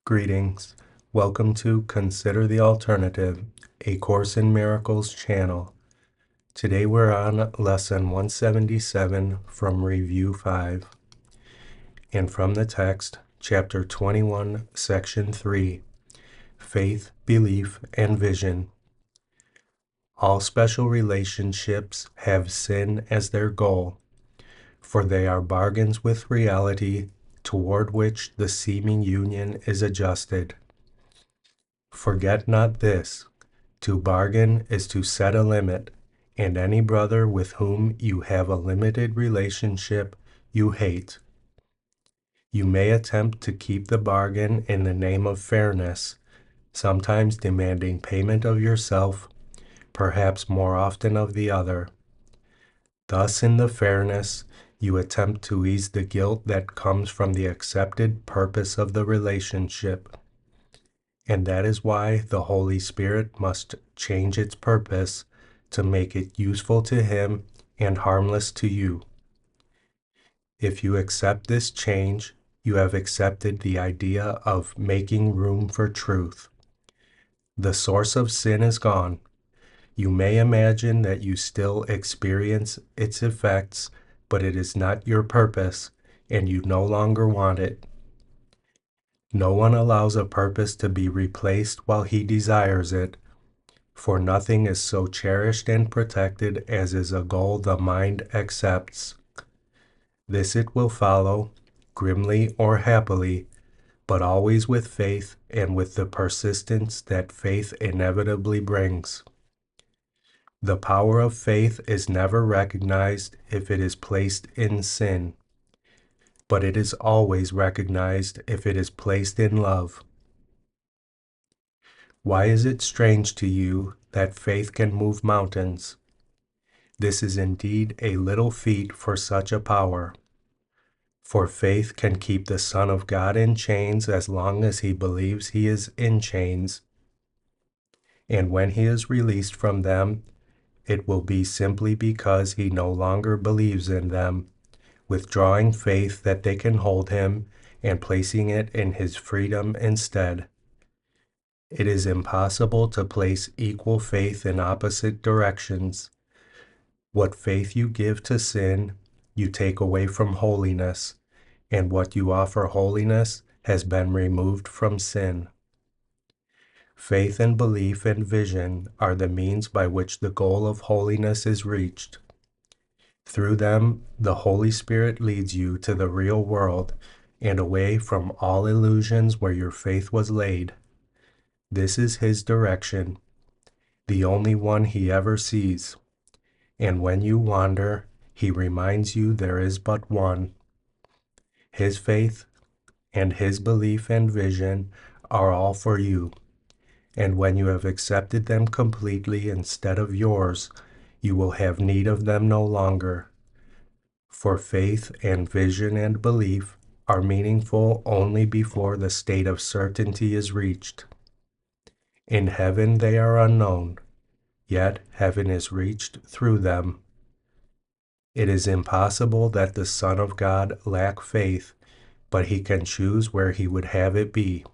Greetings. Welcome to Consider the Alternative, a Course in Miracles channel. Today we're on Lesson 177 from Review 5, and from the text, Chapter 21, Section 3, Faith, Belief, and Vision. All special relationships have sin as their goal, for they are bargains with reality toward which the seeming union is adjusted. Forget not this. To bargain is to set a limit, and any brother with whom you have a limited relationship you hate. You may attempt to keep the bargain in the name of fairness, sometimes demanding payment of yourself, perhaps more often of the other. Thus, in the fairness, you attempt to ease the guilt that comes from the accepted purpose of the relationship. And that is why the Holy Spirit must change its purpose to make it useful to Him and harmless to you. If you accept this change, you have accepted the idea of making room for truth. The source of sin is gone. You may imagine that you still experience its effects, but it is not your purpose, and you no longer want it. No one allows a purpose to be replaced while he desires it, for nothing is so cherished and protected as is a goal the mind accepts. This it will follow, grimly or happily, but always with faith and with the persistence that faith inevitably brings. The power of faith is never recognized if it is placed in sin, but it is always recognized if it is placed in love. Why is it strange to you that faith can move mountains? This is indeed a little feat for such a power. For faith can keep the Son of God in chains as long as he believes he is in chains. And when he is released from them, it will be simply because he no longer believes in them, withdrawing faith that they can hold him and placing it in his freedom instead. It is impossible to place equal faith in opposite directions. What faith you give to sin, you take away from holiness, and what you offer holiness has been removed from sin. Faith and belief and vision are the means by which the goal of holiness is reached. Through them, the Holy Spirit leads you to the real world and away from all illusions where your faith was laid. This is His direction, the only one He ever sees. And when you wander, He reminds you there is but one. His faith and His belief and vision are all for you. And when you have accepted them completely instead of yours, you will have need of them no longer. For faith and vision and belief are meaningful only before the state of certainty is reached. In heaven they are unknown, yet heaven is reached through them. It is impossible that the Son of God lack faith, but He can choose where He would have it be.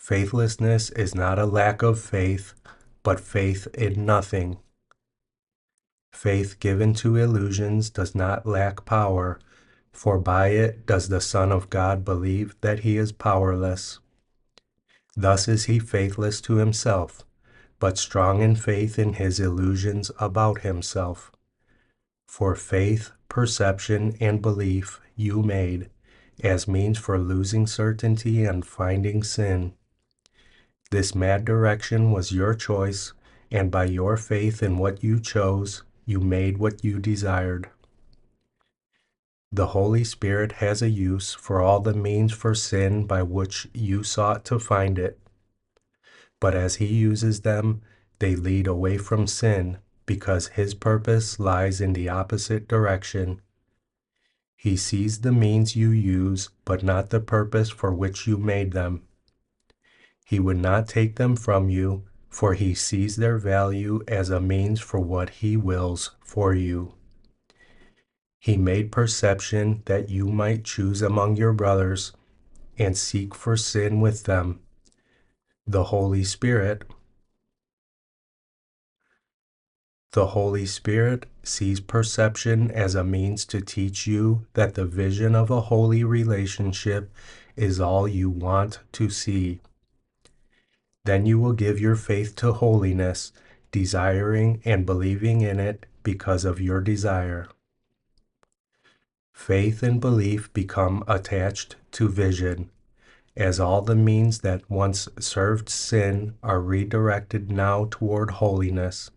Faithlessness is not a lack of faith, but faith in nothing. Faith given to illusions does not lack power, for by it does the Son of God believe that He is powerless. Thus is He faithless to Himself, but strong in faith in His illusions about Himself. For faith, perception, and belief you made, as means for losing certainty and finding sin. This mad direction was your choice, and by your faith in what you chose, you made what you desired. The Holy Spirit has a use for all the means for sin by which you sought to find it. But as He uses them, they lead away from sin, because His purpose lies in the opposite direction. He sees the means you use, but not the purpose for which you made them. He would not take them from you, for He sees their value as a means for what He wills for you. He made perception that you might choose among your brothers, and seek for sin with them. The Holy Spirit The Holy Spirit sees perception as a means to teach you that the vision of a holy relationship is all you want to see. Then you will give your faith to holiness, desiring and believing in it because of your desire. Faith and belief become attached to vision, as all the means that once served sin are redirected now toward holiness.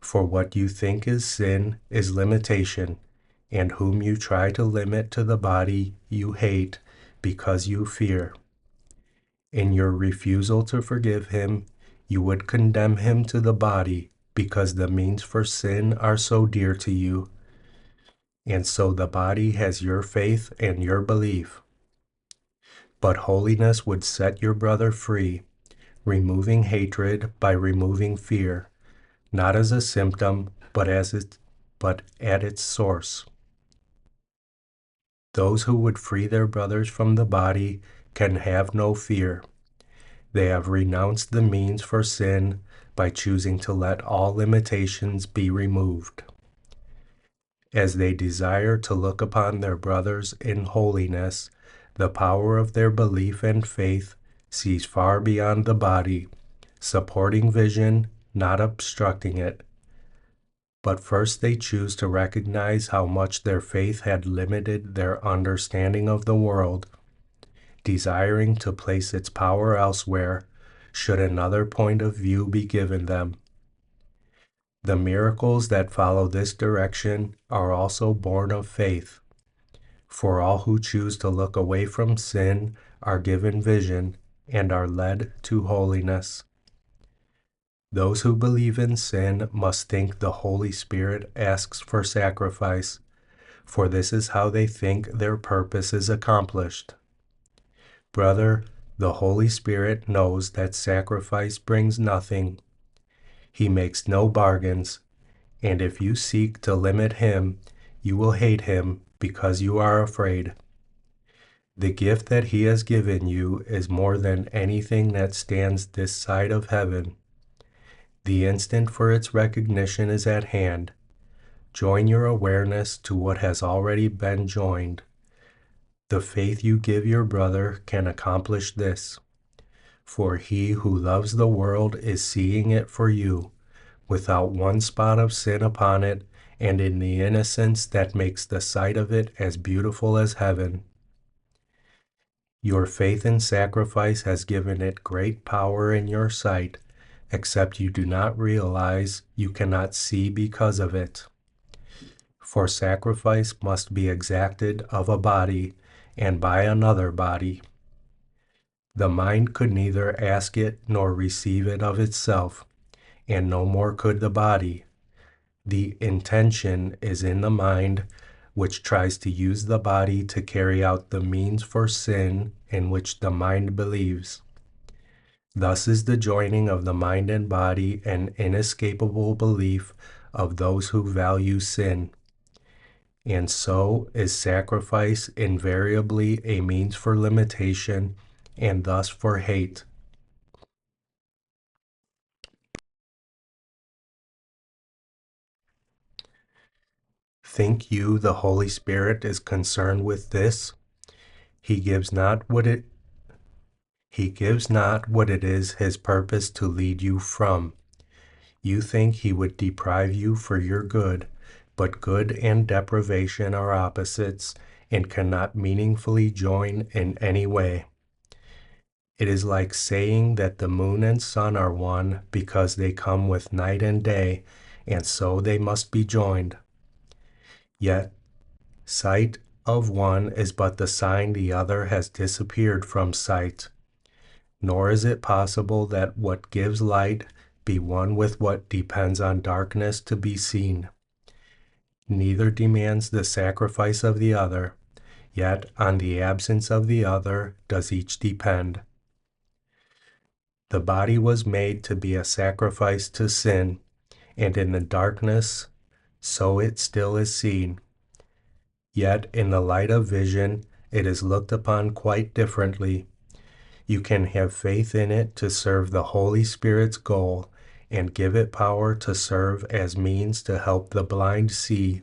For what you think is sin is limitation, and whom you try to limit to the body you hate because you fear. In your refusal to forgive him, you would condemn him to the body because the means for sin are so dear to you, and so the body has your faith and your belief. But holiness would set your brother free, removing hatred by removing fear, not as a symptom, but at its source. Those who would free their brothers from the body can have no fear. They have renounced the means for sin by choosing to let all limitations be removed. As they desire to look upon their brothers in holiness, the power of their belief and faith sees far beyond the body, supporting vision, not obstructing it. But first they choose to recognize how much their faith had limited their understanding of the world, desiring to place its power elsewhere, should another point of view be given them. The miracles that follow this direction are also born of faith, for all who choose to look away from sin are given vision and are led to holiness. Those who believe in sin must think the Holy Spirit asks for sacrifice, for this is how they think their purpose is accomplished. Brother, the Holy Spirit knows that sacrifice brings nothing. He makes no bargains, and if you seek to limit him, you will hate him because you are afraid. The gift that he has given you is more than anything that stands this side of heaven. The instant for its recognition is at hand. Join your awareness to what has already been joined. The faith you give your brother can accomplish this. For he who loves the world is seeing it for you, without one spot of sin upon it, and in the innocence that makes the sight of it as beautiful as heaven. Your faith and sacrifice has given it great power in your sight, except you do not realize you cannot see because of it. For sacrifice must be exacted of a body, and by another body. The mind could neither ask it nor receive it of itself, and no more could the body. The intention is in the mind, which tries to use the body to carry out the means for sin in which the mind believes. Thus is the joining of the mind and body an inescapable belief of those who value sin. And so is sacrifice invariably a means for limitation and thus for hate. Think you the Holy Spirit is concerned with this? He gives not what it is his purpose to lead you from. You think he would deprive you for your good, but good and deprivation are opposites and cannot meaningfully join in any way. It is like saying that the moon and sun are one because they come with night and day, and so they must be joined. Yet, sight of one is but the sign the other has disappeared from sight. Nor is it possible that what gives light be one with what depends on darkness to be seen. Neither demands the sacrifice of the other, yet on the absence of the other does each depend. The body was made to be a sacrifice to sin, and in the darkness, so it still is seen. Yet in the light of vision, It is looked upon quite differently. You can have faith in it to serve the Holy Spirit's goal and give it power to serve as means to help the blind see.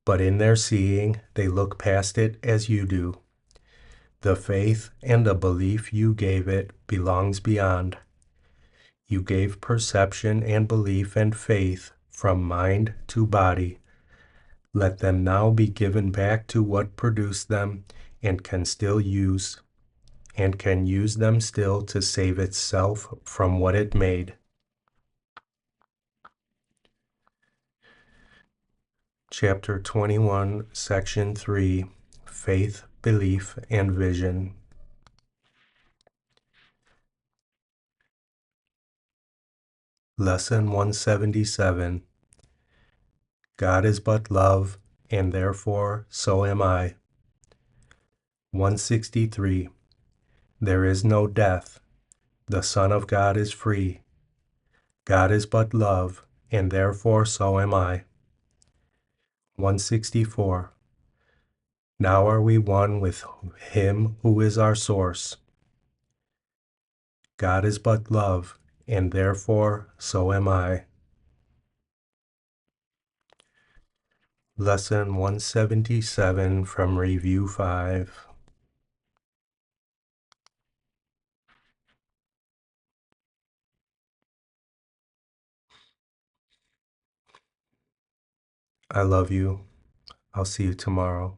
But in their seeing, they look past it as you do. The faith and the belief you gave it belongs beyond. You gave perception and belief and faith from mind to body. Let them now be given back to what produced them and can use them still to save itself from what it made. Chapter 21, Section 3, Faith, Belief, and Vision. Lesson 177. God is but love, and therefore so am I. 163. There is no death. The Son of God is free. God is but love, and therefore so am I. 164. Now are we one with Him who is our source. God is but love, and therefore so am I. Lesson 177 from Review 5. I love you. I'll see you tomorrow.